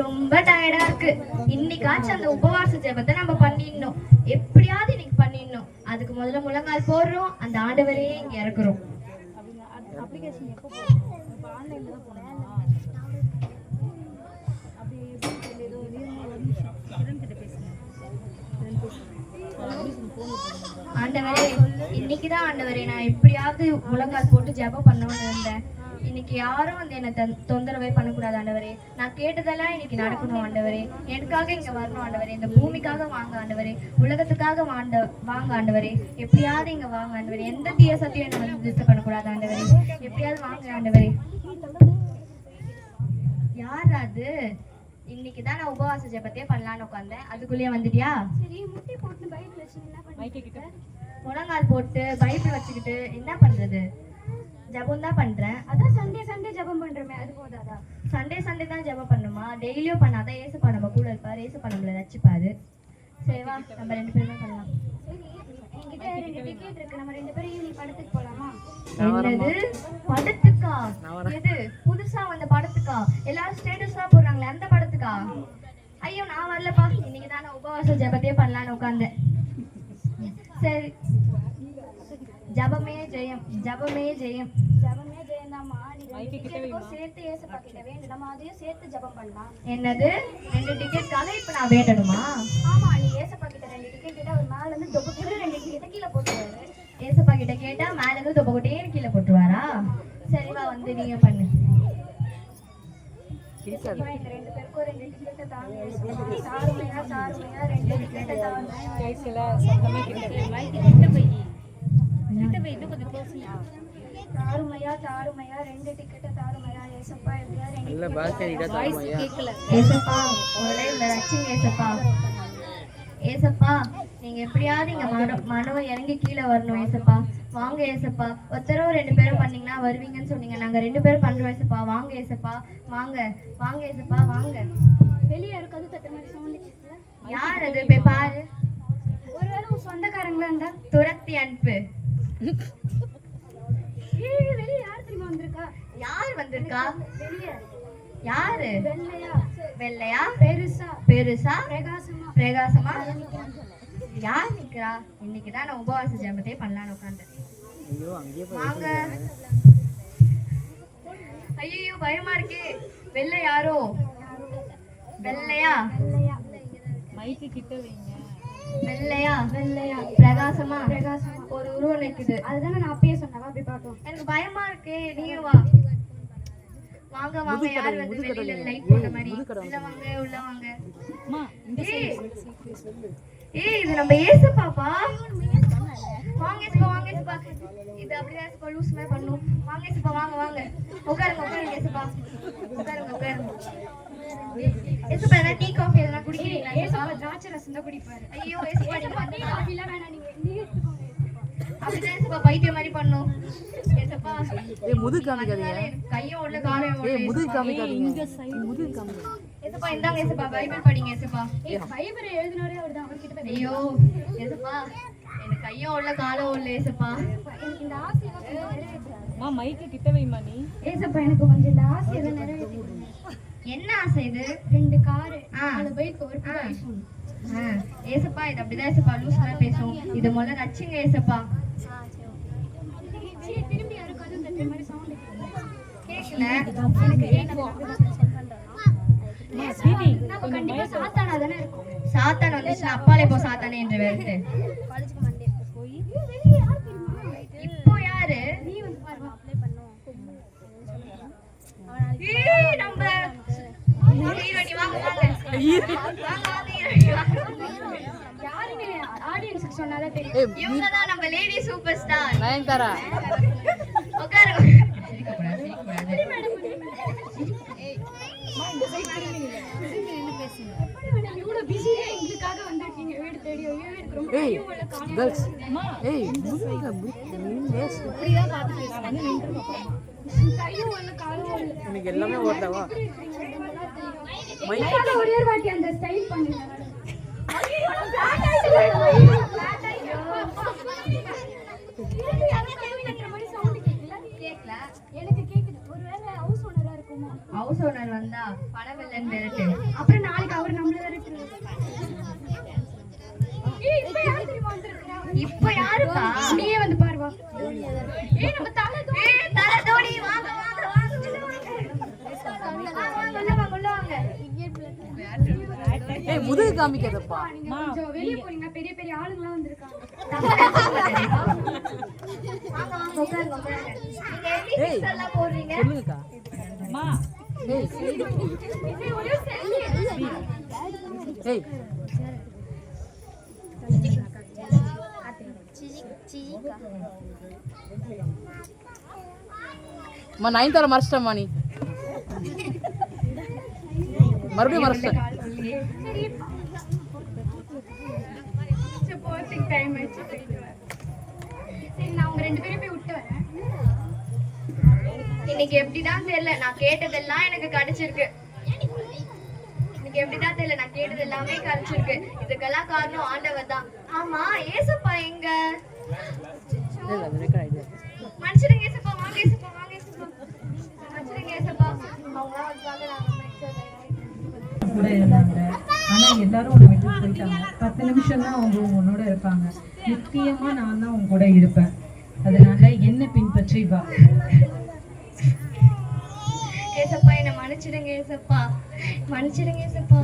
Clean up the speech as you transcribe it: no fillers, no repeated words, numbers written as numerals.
ரொம்ப டயர்டா இருக்கு. இன்னைக்காச்சும் அந்த உபவாச ஜெபத்தை நம்ம பண்ணிடணும். எப்படியாவது இன்னைக்கு பண்ணிடணும். அதுக்கு முதல்ல முழங்கால் போடுறோம், அந்த ஆண்டவரே இங்க இறக்குறோம். ஆண்டவரே, இன்னைக்குதான் ஆண்டவரே நான் எப்படியாவது முழங்கால் போட்டு ஜெபம் பண்ணணும்னு இருந்தேன். இன்னைக்கு யாரும் வந்து என்னை தொந்தரவே பண்ணக்கூடாது ஆண்டவரே. நான் கேட்டதெல்லாம் இன்னைக்கு நடக்கணும் ஆண்டவரே. எனக்காக இங்க வரணும் ஆண்டவரே. இந்த பூமிக்காக வாங்க ஆண்டவரே. உலகத்துக்காக வாங்க ஆண்டவரே. எப்படியாவது இங்க வாங்க ஆண்டவரே. எந்த தீய சத்தியம் என்ன வந்து டிஸ்டர்ப் பண்ணக்கூடாது ஆண்டவரே. எப்படியாவது வாங்க ஆண்டவரே. யார் அது? இன்னைக்குதான் நான் உபவாச ஜெபத்தையே பண்ணலான்னு உட்காந்தேன். அதுக்குள்ளேயே வந்துட்டியா? சரி, முட்டி போட்டு பைபிள் வச்சு என்ன பண்ணிட்டு? முழங்கால் போட்டு பைபிள் வச்சுக்கிட்டு என்ன பண்றது? ஜபம் தான் பண்றேன். அதான் சண்டே ஜபம் பண்றோமே, அது போதாதா? சண்டே தான் ஜபம் பண்ணுமா? டெய்லியும் பண்ணாதான் ஏசப்பா நம்ம கூட இருப்பாரு. ஏசப்பா நம்மள ரட்சிப்பாரு. சரி வா, நம்ம 2 பேருமே பண்ணலாம். சரி, என்கிட்ட 2 டிக்கெட் இருக்கு. நம்ம 2 பேரும் ஈவினிங் படத்துக்கு போலாமா? என்னது படத்துக்கா? எது புதுசா வந்த படத்துக்கா? எல்லாரும் ஸ்டேட்டஸ்லாம் போடுறாங்களே, அந்த படத்துக்கா? ஐயோ நான் வரலப்பா. இன்னைக்கு தான் நான் உபவாச ஜபத்தையே பண்ணலான்னு உட்காந்தேன். சரி, ஜபமே ஜெயம், ஜபமே ஜெயம். ஜபமே ஜெயந்தாமா. நீ 2 டிக்கெட்டுக்கும் சேர்த்து ஏசப்பா கிட்ட வேண்டு. நம்ம அதையும் சேர்த்து ஜபம் பண்ணலாம். என்னது 2 டிக்கெட்காக இப்ப நான் வேண்டணுமா? ஆமா, நீ ஏசப்பா கிட்ட 2 டிக்கெட் கேட்டா அவர் மேல இருந்து தொகுக்கிற 2 டிக்கெட்டை கீழே போட்டுருவாரு. ஏசப்பா கிட்ட கேட்டா மேல இருந்து தொப்பக்கொட்டே கீழே போட்டுருவாரா? சரிவா, வந்து நீங்க பண்ணு. இந்த 2 பேருக்கும் 2 டிக்கெட்டை தாங்க. சாருமையா 2 டிக்கெட்டை தாங்க. தாருமையா 2 டிக்கெட்டை தாருமையா. ஏசப்பா எப்படியா 2 ஏசப்பா உங்களை இந்த ரட்சிங்க ஏசப்பா. ஏசப்பா நீங்க எப்படியாவது இங்க மனவை இறங்கி கீழே வரணும் ஏசப்பா. வாங்க ஏசப்பா. ஒருத்தரோ 2 பேரும் பண்ணீங்கன்னா வருவீங்கன்னு சொன்னீங்க. நாங்க 2 பேரும் பண்றோம் ஏசப்பா. வாங்க ஏசப்பா, வாங்க வாங்க ஏசப்பா, வாங்க. வெளியே இருக்காது தட்ட மாதிரி சவுண்ட். யார் அது? போய் பாரு. ஒருவேளை உன் சொந்தக்காரங்களா இருந்தா துரத்தி அனுப்பு. வெளியே யார் தெரியுமா வந்திருக்கா? யார் வந்திருக்கா? வெளியே யாரு? வெள்ளையா பெருசா பிரகாசமா யார் நிக்கிறா? இன்னைக்குதான் நான் உபவாச ஜெபத்தை பண்ணலான்னு உட்கார்ந்தேன். வாங்க. ஐயோ பயமா இருக்கே. வெள்ளை யாரோ? வெள்ளையா? மைக்கு கிட்ட வைங்க. வெள்ளையா பிரகாசமா ஒரு உருவம் நிக்குது. அதுதானே நான் அப்பயே சொன்னவா. அப்படி பார்த்தோம். எனக்கு பயமா இருக்கு. நீங்க வா. வாங்க வாங்க. யார் வந்து வெளியில லைட் போட்ட மாதிரி? உள்ள வாங்க, உள்ள வாங்க. ஏய் இது நம்ம ஏசப்பாப்பா. வாங்க ஏசப்பா, வாங்க ஏசப்பா. இது அப்படியே ஏசப்பா லூஸ் மாதிரி பண்ணும். வாங்க ஏசப்பா, வாங்க வாங்க. உட்காருங்க ஏசப்பா. உட்காருங்க. ஏசப்பா என்ன டீ காஃபி எதனா குடிக்கிறீங்களா? ஏசப்பா திராட்சை ரசம் தான் குடிப்பாரு. ஐயோ ஏசப்பா நீங்க டீ காஃபி எல்லாம் வேணாம். நீங்க எடுத்துக்கோங்க. அப்படிதான் ஏசப்பா பைத்தியம் மாதிரி பண்ணும். ஏசப்பா முதுகு காமிக்காதீங்க. கையும் உள்ள காலையும் உள்ள. முதுகு காமிக்காதீங்க. முதுகு காமிக்காதீங்க. ஏசப்பா இந்தாங்க ஏசப்பா பைபிள் படிங்க ஏசப்பா. பைபிள் எழுதினவரே அவர்தான். அவர்கிட்ட தான். ஐயோ ஏசப்பா எனக்கு கையும் உள்ள காலும் உள்ள ஏசப்பா. எனக்கு இந்த ஆசையை நிறைவேற்றுறாரு. மைக்கு கிட்ட வைமா நீ. ஏசப்பா எனக்கு கொஞ்சம் இந்த ஆசையை நிறைவேற்றி. என்ன ஆசை இது? 2 காரு 4 பைக் ஒரு ஏசப்பா இது அப்படிதான் ஏசப்பா லூஸ் மாதிரி பேசும். இது முதல்ல ரட்சிங்க ஏசப்பா. திரும்பி யாருக்காவது இந்த மாதிரி சவுண்ட் கேட்கல. நம்ம கண்டிப்பா சாத்தானா தானே இருக்கும். சாத்தான் வந்துச்சுன்னா அப்பாலே போ சாத்தானே என்று வெறுத்து. இப்போ யாரு? நீ வந்து பாருங்க. அப்ளை பண்ணுவோம். நம்ம ஹீரோனி வாங்க வாங்க. யாருன்னு ஆடியன்ஸ்க்கு சொன்னாலே தெரியும். இவங்க தான் நம்ம லேடி சூப்பர் ஸ்டார் நயன்தாரா. உட்காருங்க. இவ்வளவு பிஸியா எங்களுக்காக வந்திருக்கீங்க. வீடு தேடி ரொம்ப கையும் உள்ள காணும். கேர்ள்ஸ் ஏய் முதுகு இப்படிதான் பார்த்து பேசுறாங்க. கையும் உள்ள காலும் உள்ள. இன்னைக்கு எல்லாமே ஓட்டவா? மைக்கால ஒரே ஒரு வாட்டி அந்த ஸ்டைல் பண்ணுங்க. ஐயோ பிளாட் ஆயிடுச்சு. எனக்கு கேக்குது. ஒருவேளை ஹவுஸ் ஓனரா இருக்கும். ஹவுஸ் ஓனர் வந்தா பணம் இல்லைன்னு விரட்டு. அப்புறம் நாளைக்கு அவர் நம்மள விரட்டுறாரு. இப்ப யார் தெரியுமா வந்திருக்கா? இப்ப யாருப்பா? நீயே வந்து பாரு வா. நம்ம தலை தோனி வாங்க வாங்க வாங்க உள்ள வாங்க. ஏய் முதுகு காமிக்காதப்பா. நீங்க கொஞ்சம் வெளிய போறீங்க. பெரிய பெரிய ஆளுங்கலாம் வந்திருக்காங்க. வாங்க வாங்க உட்காருங்க உட்காருங்க. நீங்க எப்படி ஏய். சிக்ஸ் எல்லாம் போடுறீங்க? சொல்லுங்கக்கா. மா. ஏய். ஏய். அம்மா 9th வர மறைச்சிட்டம்மா நீ. மறுபடியும் மறைச்சிட்டேன். போறதுக்கு டைம் ஆயிடுச்சு. போயிட்டு வரேன். சரி நான் உங்க 2 பேரையும் போய் விட்டு வரேன். இன்னைக்கு எப்படிதான் தெரியல, நான் கேட்டதெல்லாம் எனக்கு கிடைச்சிருக்கு. இன்னைக்கு எப்படிதான் தெரியல, நான் கேட்டது எல்லாமே கிடைச்சிருக்கு. இதுக்கெல்லாம் காரணம் ஆண்டவர் தான். ஆமா ஏசப்பா எங்க? இல்ல இல்ல ரெக்கார்ட் ஆயிடுச்சு. மனுஷருங்க ஏசப்பா வாங்க ஏசப்பா வாங்க ஏசப்பா. மனுஷருங்க ஏசப்பா அவங்களாம் வந்தாங்க நாங்க கூட இருந்தாங்க. ஆனா எல்லாரும் உன்னை விட்டு போயிட்டாங்க. 10 நிமிஷம் தான் அவங்க உன்னோட இருப்பாங்க. நிச்சயமா நான் தான் உன் கூட இருப்பேன். அதனால என்ன பின்பற்றி வா. ஏசப்பா என்ன மன்னிச்சிடுங்க ஏசப்பா, மன்னிச்சிடுங்க ஏசப்பா.